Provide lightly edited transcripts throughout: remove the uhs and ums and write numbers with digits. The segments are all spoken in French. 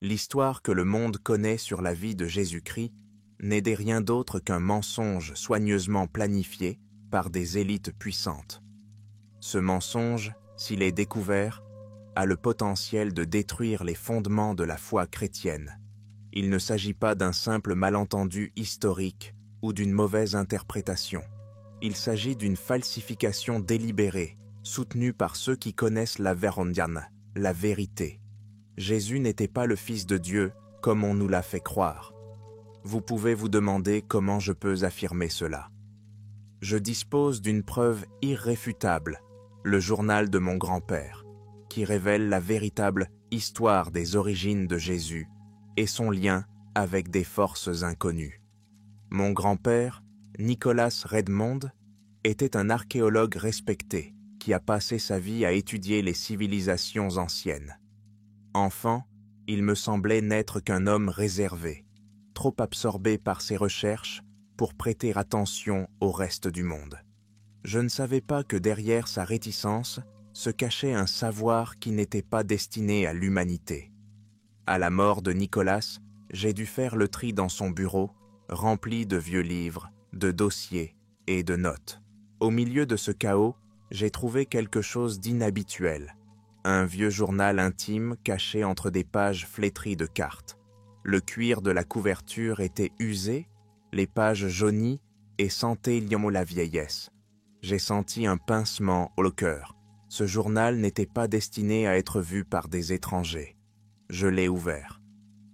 L'histoire que le monde connaît sur la vie de Jésus-Christ n'est de rien d'autre qu'un mensonge soigneusement planifié par des élites puissantes. Ce mensonge, s'il est découvert, a le potentiel de détruire les fondements de la foi chrétienne. Il ne s'agit pas d'un simple malentendu historique ou d'une mauvaise interprétation. Il s'agit d'une falsification délibérée, soutenue par ceux qui connaissent la Verondian, la vérité. Jésus n'était pas le Fils de Dieu comme on nous l'a fait croire. Vous pouvez vous demander comment je peux affirmer cela. Je dispose d'une preuve irréfutable, le journal de mon grand-père, qui révèle la véritable histoire des origines de Jésus et son lien avec des forces inconnues. Mon grand-père, Nicholas Redmond, était un archéologue respecté qui a passé sa vie à étudier les civilisations anciennes. Enfant, il me semblait n'être qu'un homme réservé, trop absorbé par ses recherches pour prêter attention au reste du monde. Je ne savais pas que derrière sa réticence se cachait un savoir qui n'était pas destiné à l'humanité. À la mort de Nicolas, j'ai dû faire le tri dans son bureau, rempli de vieux livres, de dossiers et de notes. Au milieu de ce chaos, j'ai trouvé quelque chose d'inhabituel. Un vieux journal intime caché entre des pages flétries de cartes. Le cuir de la couverture était usé, les pages jaunies et sentaient la vieillesse. J'ai senti un pincement au cœur. Ce journal n'était pas destiné à être vu par des étrangers. Je l'ai ouvert.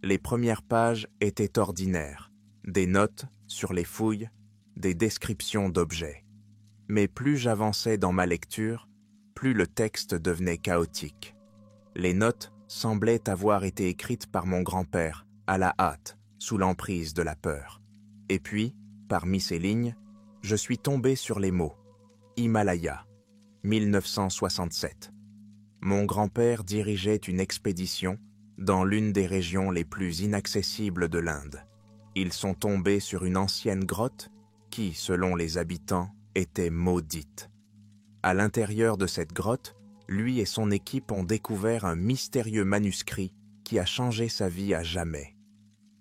Les premières pages étaient ordinaires, des notes sur les fouilles, des descriptions d'objets. Mais plus j'avançais dans ma lecture, plus le texte devenait chaotique. Les notes semblaient avoir été écrites par mon grand-père, à la hâte, sous l'emprise de la peur. Et puis, parmi ces lignes, je suis tombé sur les mots « Himalaya, 1967 ». Mon grand-père dirigeait une expédition dans l'une des régions les plus inaccessibles de l'Inde. Ils sont tombés sur une ancienne grotte qui, selon les habitants, était maudite. À l'intérieur de cette grotte, lui et son équipe ont découvert un mystérieux manuscrit qui a changé sa vie à jamais.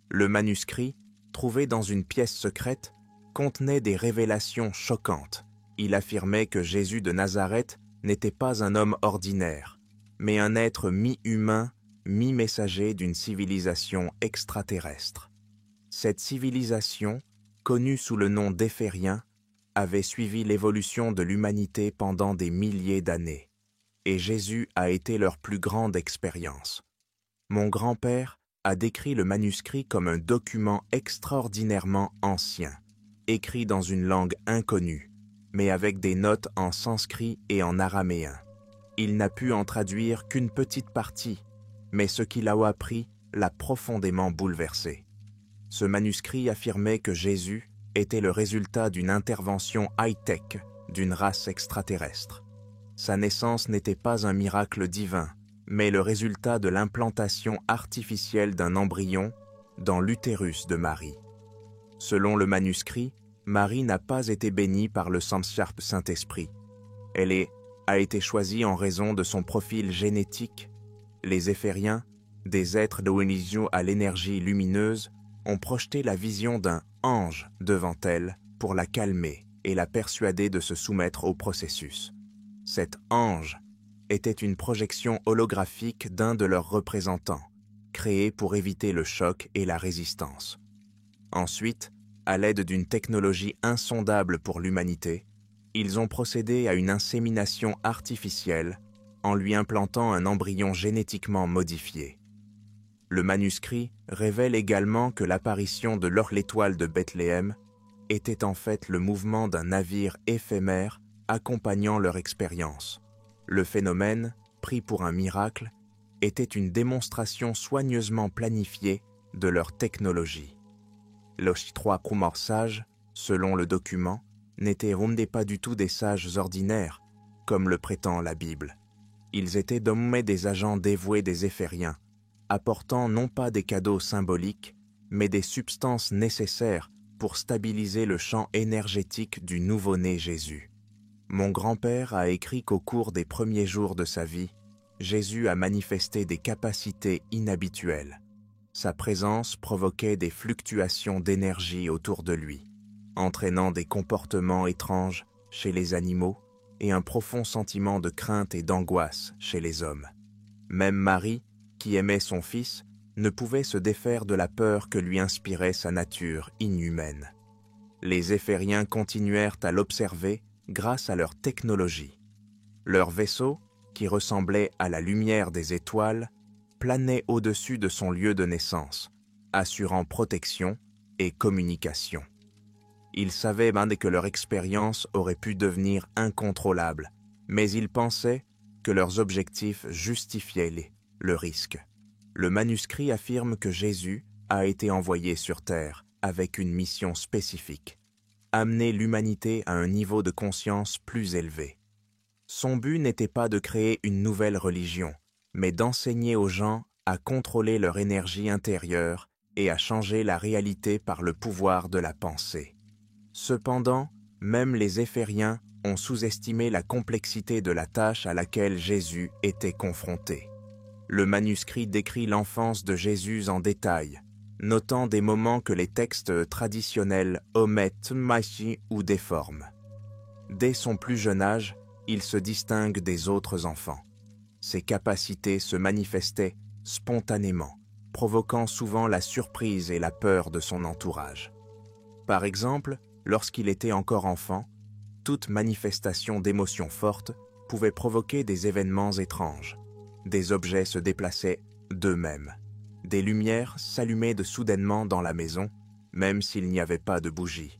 Le manuscrit, trouvé dans une pièce secrète, contenait des révélations choquantes. Il affirmait que Jésus de Nazareth n'était pas un homme ordinaire, mais un être mi-humain, mi-messager d'une civilisation extraterrestre. Cette civilisation, connue sous le nom d'Éphérien, avait suivi l'évolution de l'humanité pendant des milliers d'années, et Jésus a été leur plus grande expérience. Mon grand-père a décrit le manuscrit comme un document extraordinairement ancien, écrit dans une langue inconnue, mais avec des notes en sanskrit et en araméen. Il n'a pu en traduire qu'une petite partie, mais ce qu'il a appris l'a profondément bouleversé. Ce manuscrit affirmait que Jésus était le résultat d'une intervention high-tech d'une race extraterrestre. Sa naissance n'était pas un miracle divin, mais le résultat de l'implantation artificielle d'un embryon dans l'utérus de Marie. Selon le manuscrit, Marie n'a pas été bénie par le Saint-Esprit. Elle a été choisie en raison de son profil génétique. Les Éphériens, des êtres de religion à l'énergie lumineuse, ont projeté la vision d'un ange devant elle pour la calmer et la persuader de se soumettre au processus. Cet ange était une projection holographique d'un de leurs représentants, créé pour éviter le choc et la résistance. Ensuite, à l'aide d'une technologie insondable pour l'humanité, ils ont procédé à une insémination artificielle en lui implantant un embryon génétiquement modifié. Le manuscrit révèle également que l'apparition de l'étoile de Bethléem était en fait le mouvement d'un navire éphémère accompagnant leur expérience. Le phénomène, pris pour un miracle, était une démonstration soigneusement planifiée de leur technologie. Les trois sages, selon le document, n'étaient pas du tout des sages ordinaires, comme le prétend la Bible. Ils étaient des agents dévoués des Éphériens, apportant non pas des cadeaux symboliques, mais des substances nécessaires pour stabiliser le champ énergétique du nouveau-né Jésus. Mon grand-père a écrit qu'au cours des premiers jours de sa vie, Jésus a manifesté des capacités inhabituelles. Sa présence provoquait des fluctuations d'énergie autour de lui, entraînant des comportements étranges chez les animaux et un profond sentiment de crainte et d'angoisse chez les hommes. Même Marie, qui aimait son fils, ne pouvait se défaire de la peur que lui inspirait sa nature inhumaine. Les Éphériens continuèrent à l'observer grâce à leur technologie. Leur vaisseau, qui ressemblait à la lumière des étoiles, planait au-dessus de son lieu de naissance, assurant protection et communication. Ils savaient que leur expérience aurait pu devenir incontrôlable, mais ils pensaient que leurs objectifs justifiaient le risque. Le manuscrit affirme que Jésus a été envoyé sur Terre avec une mission spécifique, amener l'humanité à un niveau de conscience plus élevé. Son but n'était pas de créer une nouvelle religion, mais d'enseigner aux gens à contrôler leur énergie intérieure et à changer la réalité par le pouvoir de la pensée. Cependant, même les Éphériens ont sous-estimé la complexité de la tâche à laquelle Jésus était confronté. Le manuscrit décrit l'enfance de Jésus en détail, notant des moments que les textes traditionnels omettent ou déforment. Dès son plus jeune âge, il se distingue des autres enfants. Ses capacités se manifestaient spontanément, provoquant souvent la surprise et la peur de son entourage. Par exemple, lorsqu'il était encore enfant, toute manifestation d'émotions fortes pouvait provoquer des événements étranges. Des objets se déplaçaient d'eux-mêmes. Des lumières s'allumaient de soudainement dans la maison, même s'il n'y avait pas de bougie.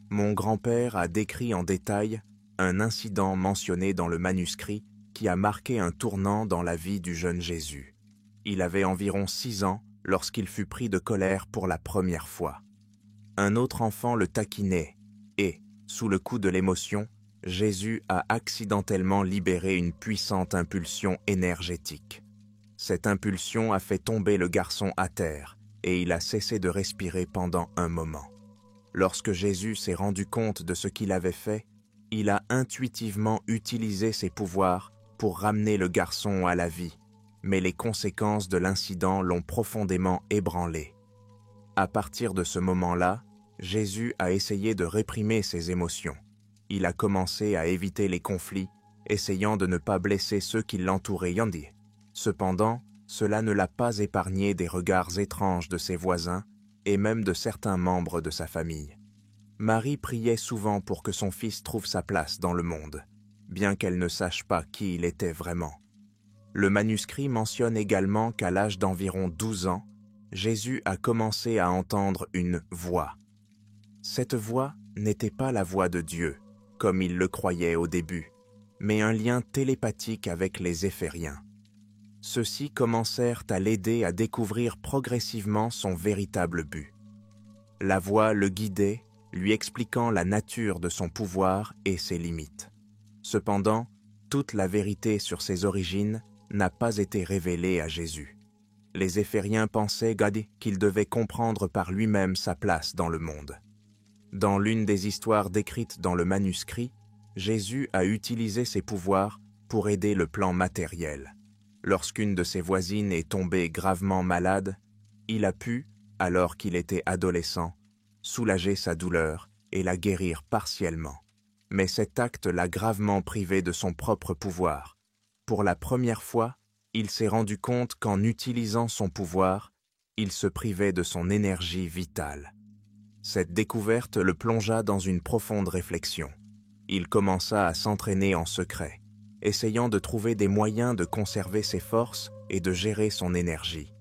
Mon grand-père a décrit en détail un incident mentionné dans le manuscrit qui a marqué un tournant dans la vie du jeune Jésus. Il avait environ 6 ans lorsqu'il fut pris de colère pour la première fois. Un autre enfant le taquinait et, sous le coup de l'émotion, Jésus a accidentellement libéré une puissante impulsion énergétique. Cette impulsion a fait tomber le garçon à terre et il a cessé de respirer pendant un moment. Lorsque Jésus s'est rendu compte de ce qu'il avait fait, il a intuitivement utilisé ses pouvoirs pour ramener le garçon à la vie, mais les conséquences de l'incident l'ont profondément ébranlé. À partir de ce moment-là, Jésus a essayé de réprimer ses émotions. Il a commencé à éviter les conflits, essayant de ne pas blesser ceux qui l'entouraient. Cependant, cela ne l'a pas épargné des regards étranges de ses voisins et même de certains membres de sa famille. Marie priait souvent pour que son fils trouve sa place dans le monde, bien qu'elle ne sache pas qui il était vraiment. Le manuscrit mentionne également qu'à l'âge d'environ 12 ans, Jésus a commencé à entendre une voix. Cette voix n'était pas la voix de Dieu, comme il le croyait au début, mais un lien télépathique avec les Éphériens. Ceux-ci commencèrent à l'aider à découvrir progressivement son véritable but. La voix le guidait, lui expliquant la nature de son pouvoir et ses limites. Cependant, toute la vérité sur ses origines n'a pas été révélée à Jésus. Les Éphériens pensaient qu'il devait comprendre par lui-même sa place dans le monde. Dans l'une des histoires décrites dans le manuscrit, Jésus a utilisé ses pouvoirs pour aider le plan matériel. Lorsqu'une de ses voisines est tombée gravement malade, il a pu, alors qu'il était adolescent, soulager sa douleur et la guérir partiellement. Mais cet acte l'a gravement privé de son propre pouvoir. Pour la première fois, il s'est rendu compte qu'en utilisant son pouvoir, il se privait de son énergie vitale. Cette découverte le plongea dans une profonde réflexion. Il commença à s'entraîner en secret, essayant de trouver des moyens de conserver ses forces et de gérer son énergie.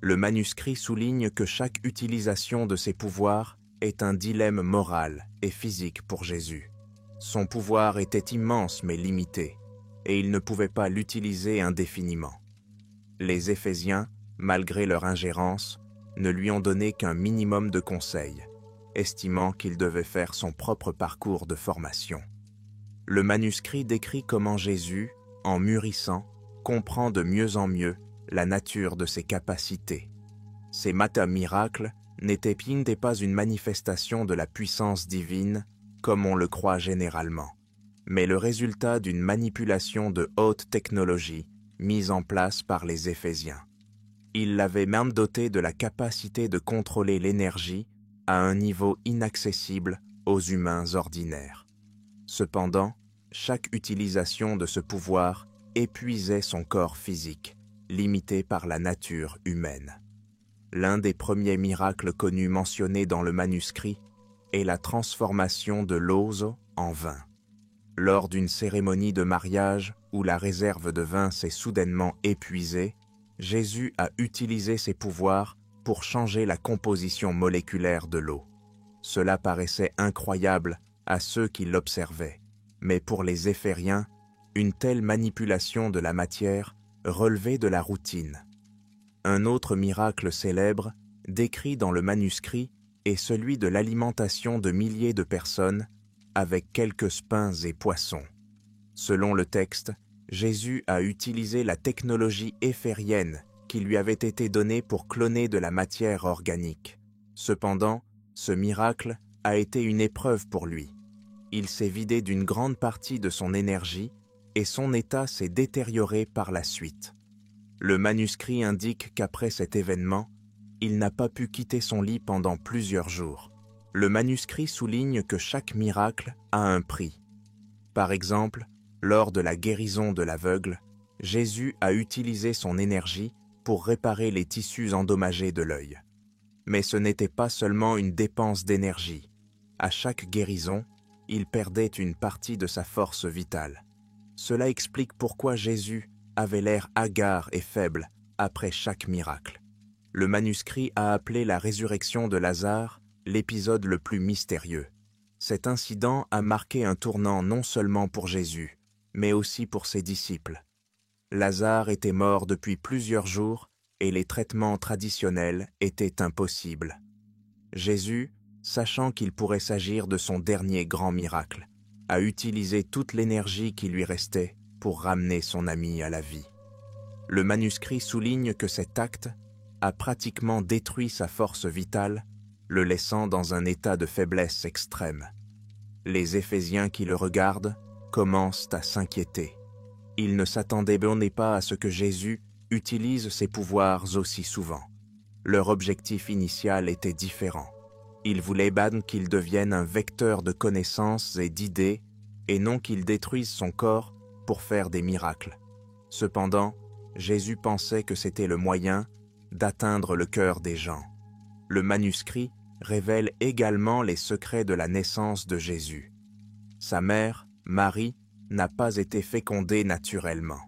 Le manuscrit souligne que chaque utilisation de ses pouvoirs est un dilemme moral et physique pour Jésus. Son pouvoir était immense mais limité, et il ne pouvait pas l'utiliser indéfiniment. Les Éphésiens, malgré leur ingérence, ne lui ont donné qu'un minimum de conseils, estimant qu'il devait faire son propre parcours de formation. Le manuscrit décrit comment Jésus, en mûrissant, comprend de mieux en mieux la nature de ses capacités. Ces miracles n'étaient pas une manifestation de la puissance divine, comme on le croit généralement, mais le résultat d'une manipulation de haute technologie mise en place par les Éphésiens. Il l'avait même doté de la capacité de contrôler l'énergie à un niveau inaccessible aux humains ordinaires. Cependant, chaque utilisation de ce pouvoir épuisait son corps physique, limité par la nature humaine. L'un des premiers miracles connus mentionnés dans le manuscrit est la transformation de l'ouzo en vin. Lors d'une cérémonie de mariage où la réserve de vin s'est soudainement épuisée, Jésus a utilisé ses pouvoirs pour changer la composition moléculaire de l'eau. Cela paraissait incroyable à ceux qui l'observaient, mais pour les Éphériens, une telle manipulation de la matière relevait de la routine. Un autre miracle célèbre, décrit dans le manuscrit, est celui de l'alimentation de milliers de personnes avec quelques pains et poissons. Selon le texte, Jésus a utilisé la technologie éphérienne qui lui avait été donnée pour cloner de la matière organique. Cependant, ce miracle a été une épreuve pour lui. Il s'est vidé d'une grande partie de son énergie et son état s'est détérioré par la suite. Le manuscrit indique qu'après cet événement, il n'a pas pu quitter son lit pendant plusieurs jours. Le manuscrit souligne que chaque miracle a un prix. Par exemple, lors de la guérison de l'aveugle, Jésus a utilisé son énergie pour réparer les tissus endommagés de l'œil. Mais ce n'était pas seulement une dépense d'énergie. À chaque guérison, il perdait une partie de sa force vitale. Cela explique pourquoi Jésus avait l'air hagard et faible après chaque miracle. Le manuscrit a appelé la résurrection de Lazare l'épisode le plus mystérieux. Cet incident a marqué un tournant non seulement pour Jésus, mais aussi pour ses disciples. Lazare était mort depuis plusieurs jours et les traitements traditionnels étaient impossibles. Jésus, sachant qu'il pourrait s'agir de son dernier grand miracle, a utilisé toute l'énergie qui lui restait pour ramener son ami à la vie. Le manuscrit souligne que cet acte a pratiquement détruit sa force vitale, le laissant dans un état de faiblesse extrême. Les Éphésiens qui le regardent commencent à s'inquiéter. Ils ne s'attendaient pas à ce que Jésus utilise ses pouvoirs aussi souvent. Leur objectif initial était différent. Ils voulaient qu'il devienne un vecteur de connaissances et d'idées, et non qu'il détruise son corps pour faire des miracles. Cependant, Jésus pensait que c'était le moyen d'atteindre le cœur des gens. Le manuscrit révèle également les secrets de la naissance de Jésus. Sa mère, Marie, n'a pas été fécondée naturellement.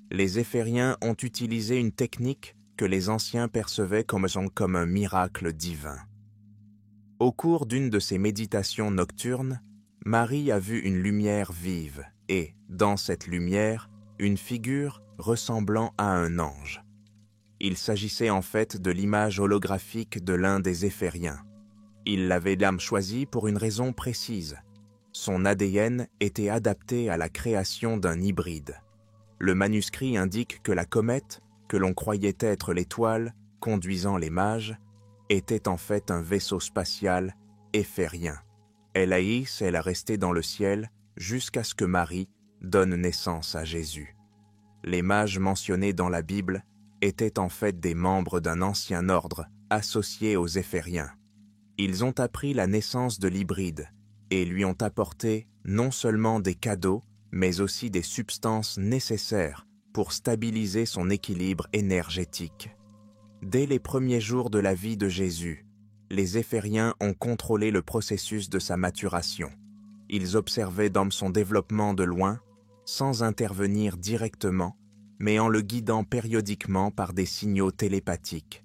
Les Éphériens ont utilisé une technique que les anciens percevaient comme un miracle divin. Au cours d'une de ses méditations nocturnes, Marie a vu une lumière vive et, dans cette lumière, une figure ressemblant à un ange. Il s'agissait en fait de l'image holographique de l'un des Éphériens. Il l'avait choisi pour une raison précise. Son ADN était adapté à la création d'un hybride. Le manuscrit indique que la comète, que l'on croyait être l'étoile conduisant les mages, était en fait un vaisseau spatial éphérien. Elle a resté dans le ciel jusqu'à ce que Marie donne naissance à Jésus. Les mages mentionnés dans la Bible étaient en fait des membres d'un ancien ordre associé aux Éphériens. Ils ont appris la naissance de l'hybride et lui ont apporté non seulement des cadeaux, mais aussi des substances nécessaires pour stabiliser son équilibre énergétique. Dès les premiers jours de la vie de Jésus, les Éphériens ont contrôlé le processus de sa maturation. Ils observaient son développement de loin, sans intervenir directement, mais en le guidant périodiquement par des signaux télépathiques.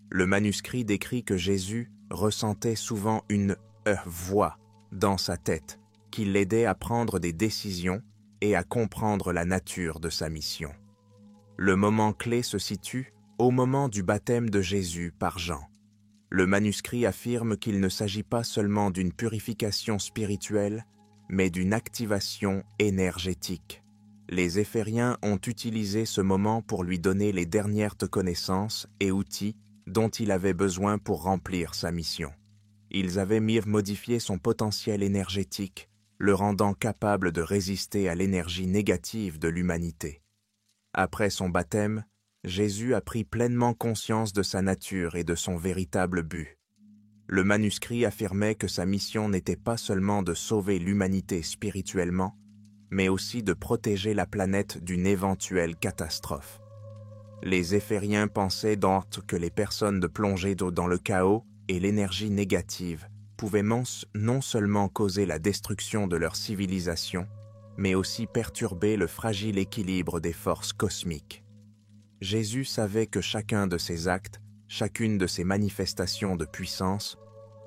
Le manuscrit décrit que Jésus ressentait souvent une voix dans sa tête qui l'aidait à prendre des décisions et à comprendre la nature de sa mission. Le moment clé se situe au moment du baptême de Jésus par Jean. Le manuscrit affirme qu'il ne s'agit pas seulement d'une purification spirituelle, mais d'une activation énergétique. Les Éphériens ont utilisé ce moment pour lui donner les dernières connaissances et outils dont il avait besoin pour remplir sa mission. Ils avaient modifié son potentiel énergétique, le rendant capable de résister à l'énergie négative de l'humanité. Après son baptême, Jésus a pris pleinement conscience de sa nature et de son véritable but. Le manuscrit affirmait que sa mission n'était pas seulement de sauver l'humanité spirituellement, mais aussi de protéger la planète d'une éventuelle catastrophe. Les Éphériens pensaient donc que les personnes de plongées dans le chaos et l'énergie négative pouvaient non seulement causer la destruction de leur civilisation, mais aussi perturber le fragile équilibre des forces cosmiques. Jésus savait que chacun de ses actes, chacune de ses manifestations de puissance,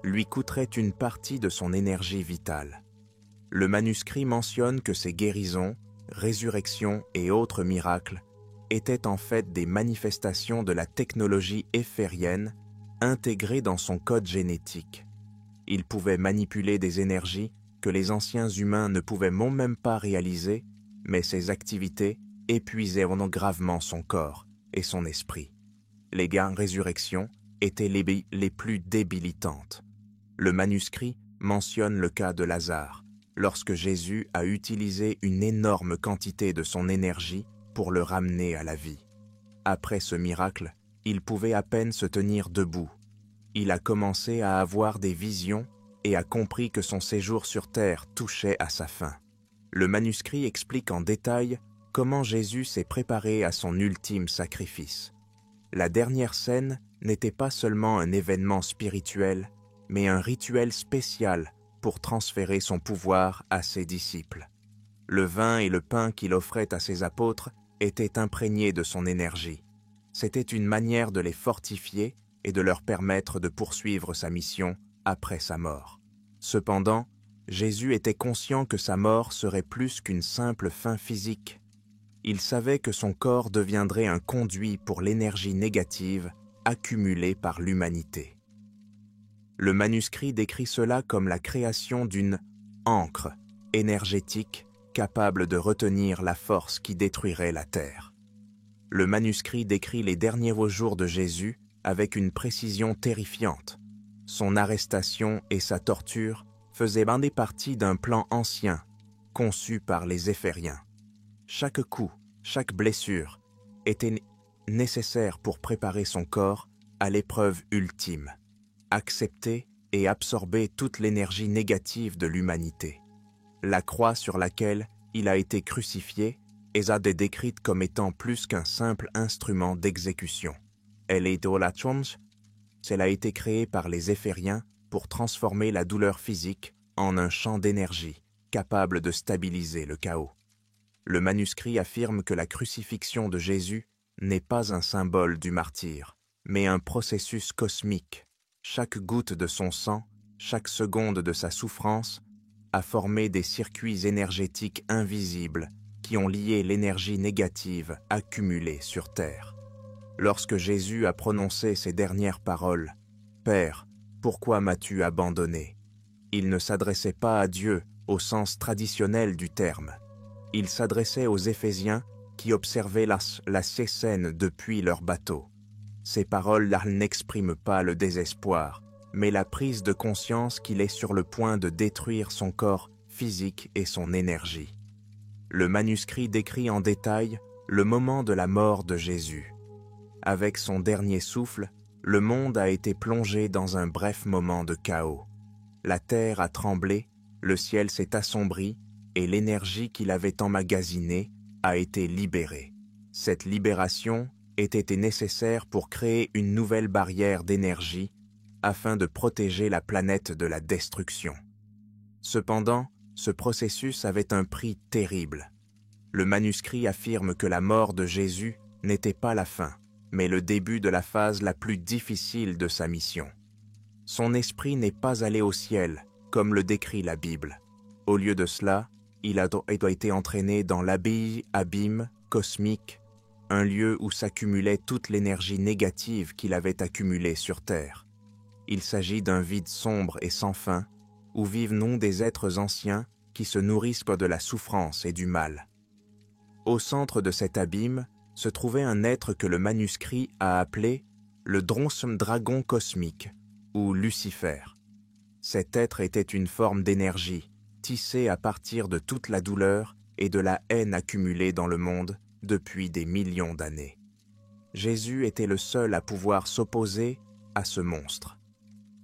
lui coûterait une partie de son énergie vitale. Le manuscrit mentionne que ces guérisons, résurrections et autres miracles étaient en fait des manifestations de la technologie éphérienne intégrée dans son code génétique. Il pouvait manipuler des énergies que les anciens humains ne pouvaient même pas réaliser, mais ces activités épuisaient gravement son corps et son esprit. Les résurrections étaient les plus débilitantes. Le manuscrit mentionne le cas de Lazare, lorsque Jésus a utilisé une énorme quantité de son énergie pour le ramener à la vie. Après ce miracle, il pouvait à peine se tenir debout. Il a commencé à avoir des visions et a compris que son séjour sur terre touchait à sa fin. Le manuscrit explique en détail comment Jésus s'est préparé à son ultime sacrifice. La dernière scène n'était pas seulement un événement spirituel, mais un rituel spécial pour transférer son pouvoir à ses disciples. Le vin et le pain qu'il offrait à ses apôtres étaient imprégnés de son énergie. C'était une manière de les fortifier et de leur permettre de poursuivre sa mission après sa mort. Cependant, Jésus était conscient que sa mort serait plus qu'une simple fin physique. Il savait que son corps deviendrait un conduit pour l'énergie négative accumulée par l'humanité. Le manuscrit décrit cela comme la création d'une ancre énergétique capable de retenir la force qui détruirait la terre. Le manuscrit décrit les derniers jours de Jésus avec une précision terrifiante. Son arrestation et sa torture faisaient partie d'un plan ancien, conçu par les Éphériens. Chaque coup, chaque blessure était nécessaire pour préparer son corps à l'épreuve ultime, accepter et absorber toute l'énergie négative de l'humanité. La croix sur laquelle il a été crucifié est décrite comme étant plus qu'un simple instrument d'exécution. Elle a été créée par les Éphériens pour transformer la douleur physique en un champ d'énergie capable de stabiliser le chaos. Le manuscrit affirme que la crucifixion de Jésus n'est pas un symbole du martyre, mais un processus cosmique. Chaque goutte de son sang, chaque seconde de sa souffrance, a formé des circuits énergétiques invisibles qui ont lié l'énergie négative accumulée sur Terre. Lorsque Jésus a prononcé ces dernières paroles, « Père, pourquoi m'as-tu abandonné ?» Il ne s'adressait pas à Dieu au sens traditionnel du terme. Il s'adressait aux Éphésiens qui observaient la scène depuis leur bateau. Ces paroles n'expriment pas le désespoir, mais la prise de conscience qu'il est sur le point de détruire son corps physique et son énergie. Le manuscrit décrit en détail le moment de la mort de Jésus. Avec son dernier souffle, le monde a été plongé dans un bref moment de chaos. La terre a tremblé, le ciel s'est assombri et l'énergie qu'il avait emmagasinée a été libérée. Cette libération était nécessaire pour créer une nouvelle barrière d'énergie afin de protéger la planète de la destruction. Cependant, ce processus avait un prix terrible. Le manuscrit affirme que la mort de Jésus n'était pas la fin, mais le début de la phase la plus difficile de sa mission. Son esprit n'est pas allé au ciel, comme le décrit la Bible. Au lieu de cela, il a été entraîné dans l'abîme cosmique, un lieu où s'accumulait toute l'énergie négative qu'il avait accumulée sur Terre. Il s'agit d'un vide sombre et sans fin, où vivent des êtres anciens qui se nourrissent de la souffrance et du mal. Au centre de cet abîme se trouvait un être que le manuscrit a appelé le dragon cosmique, ou Lucifer. Cet être était une forme d'énergie, tissée à partir de toute la douleur et de la haine accumulée dans le monde depuis des millions d'années. Jésus était le seul à pouvoir s'opposer à ce monstre.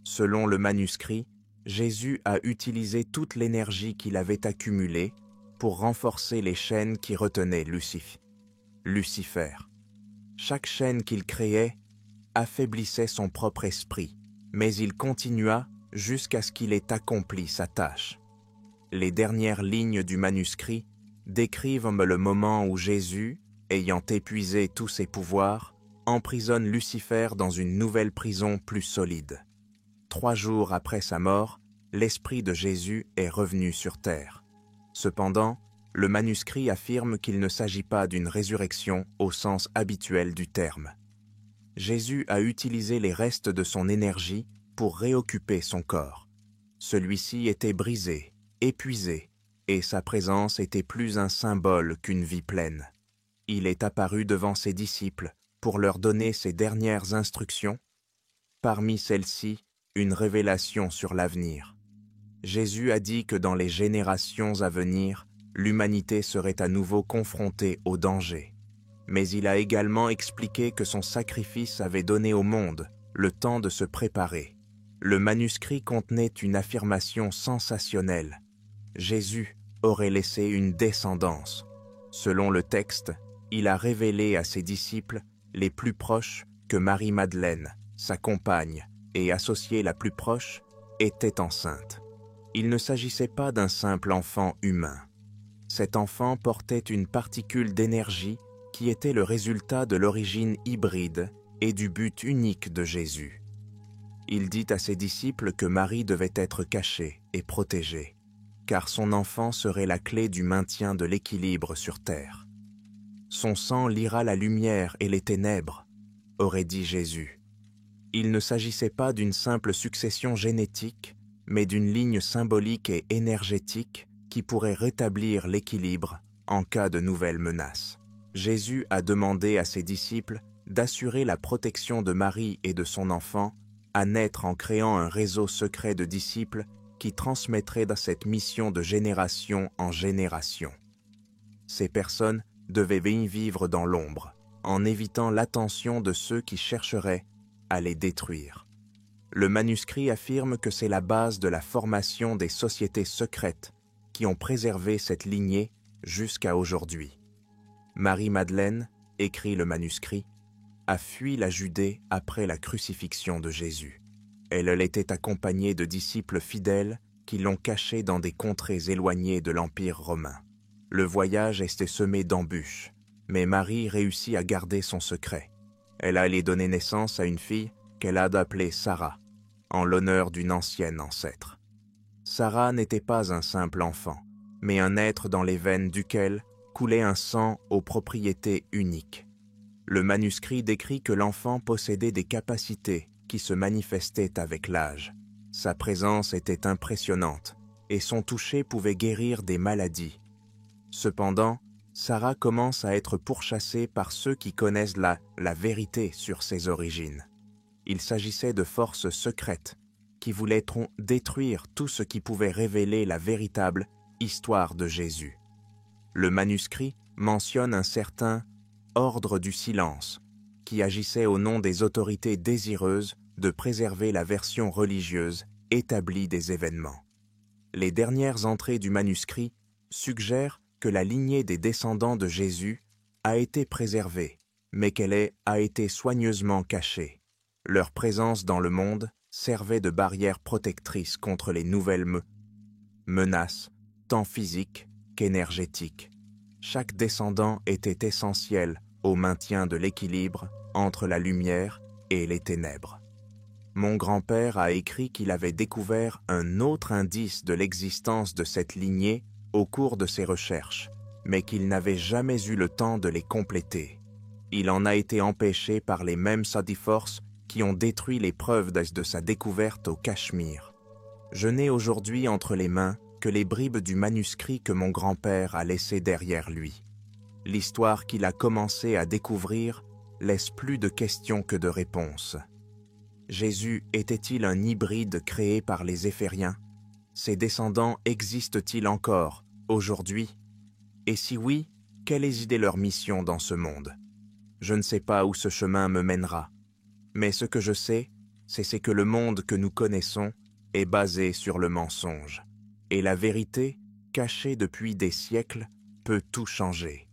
Selon le manuscrit, Jésus a utilisé toute l'énergie qu'il avait accumulée pour renforcer les chaînes qui retenaient Lucifer. Chaque chaîne qu'il créait affaiblissait son propre esprit, mais il continua jusqu'à ce qu'il ait accompli sa tâche. Les dernières lignes du manuscrit décrivent le moment où Jésus, ayant épuisé tous ses pouvoirs, emprisonne Lucifer dans une nouvelle prison plus solide. 3 jours après sa mort, l'esprit de Jésus est revenu sur terre. Cependant, le manuscrit affirme qu'il ne s'agit pas d'une résurrection au sens habituel du terme. Jésus a utilisé les restes de son énergie pour réoccuper son corps. Celui-ci était brisé, épuisé, et sa présence était plus un symbole qu'une vie pleine. Il est apparu devant ses disciples pour leur donner ses dernières instructions. Parmi celles-ci, une révélation sur l'avenir. Jésus a dit que dans les générations à venir, l'humanité serait à nouveau confrontée au danger. Mais il a également expliqué que son sacrifice avait donné au monde le temps de se préparer. Le manuscrit contenait une affirmation sensationnelle. Jésus aurait laissé une descendance. Selon le texte, il a révélé à ses disciples les plus proches que Marie-Madeleine, sa compagne et associée la plus proche, était enceinte. Il ne s'agissait pas d'un simple enfant humain. Cet enfant portait une particule d'énergie qui était le résultat de l'origine hybride et du but unique de Jésus. Il dit à ses disciples que Marie devait être cachée et protégée, car son enfant serait la clé du maintien de l'équilibre sur terre. Son sang liera la lumière et les ténèbres, aurait dit Jésus. Il ne s'agissait pas d'une simple succession génétique, mais d'une ligne symbolique et énergétique qui pourrait rétablir l'équilibre en cas de nouvelles menaces. Jésus a demandé à ses disciples d'assurer la protection de Marie et de son enfant à naître en créant un réseau secret de disciples qui transmettrait cette mission de génération en génération. Ces personnes devaient vivre dans l'ombre, en évitant l'attention de ceux qui chercheraient à les détruire. Le manuscrit affirme que c'est la base de la formation des sociétés secrètes qui ont préservé cette lignée jusqu'à aujourd'hui. Marie-Madeleine, écrit le manuscrit, a fui la Judée après la crucifixion de Jésus. Elle était accompagnée de disciples fidèles qui l'ont cachée dans des contrées éloignées de l'Empire romain. Le voyage était semé d'embûches, mais Marie réussit à garder son secret. Elle allait donner naissance à une fille qu'elle a appelée Sarah, en l'honneur d'une ancienne ancêtre. Sarah n'était pas un simple enfant, mais un être dans les veines duquel coulait un sang aux propriétés uniques. Le manuscrit décrit que l'enfant possédait des capacités qui se manifestaient avec l'âge. Sa présence était impressionnante et son toucher pouvait guérir des maladies. Cependant, Sarah commence à être pourchassée par ceux qui connaissent la vérité sur ses origines. Il s'agissait de forces secrètes qui voulaient détruire tout ce qui pouvait révéler la véritable histoire de Jésus. Le manuscrit mentionne un certain ordre du silence qui agissait au nom des autorités désireuses de préserver la version religieuse établie des événements. Les dernières entrées du manuscrit suggèrent que la lignée des descendants de Jésus a été préservée, mais qu'elle a été soigneusement cachée. Leur présence dans le monde servait de barrière protectrice contre les nouvelles menaces, tant physiques qu'énergétiques. Chaque descendant était essentiel au maintien de l'équilibre entre la lumière et les ténèbres. Mon grand-père a écrit qu'il avait découvert un autre indice de l'existence de cette lignée au cours de ses recherches, mais qu'il n'avait jamais eu le temps de les compléter. Il en a été empêché par les mêmes Sadiforces qui ont détruit les preuves de sa découverte au Cachemire. Je n'ai aujourd'hui entre les mains que les bribes du manuscrit que mon grand-père a laissé derrière lui. L'histoire qu'il a commencé à découvrir laisse plus de questions que de réponses. Jésus était-il un hybride créé par les Éphériens? Ses descendants existent-ils encore, aujourd'hui? Et si oui, quelle est leur mission dans ce monde? Je ne sais pas où ce chemin me mènera, mais ce que je sais, c'est que le monde que nous connaissons est basé sur le mensonge, et la vérité, cachée depuis des siècles, peut tout changer.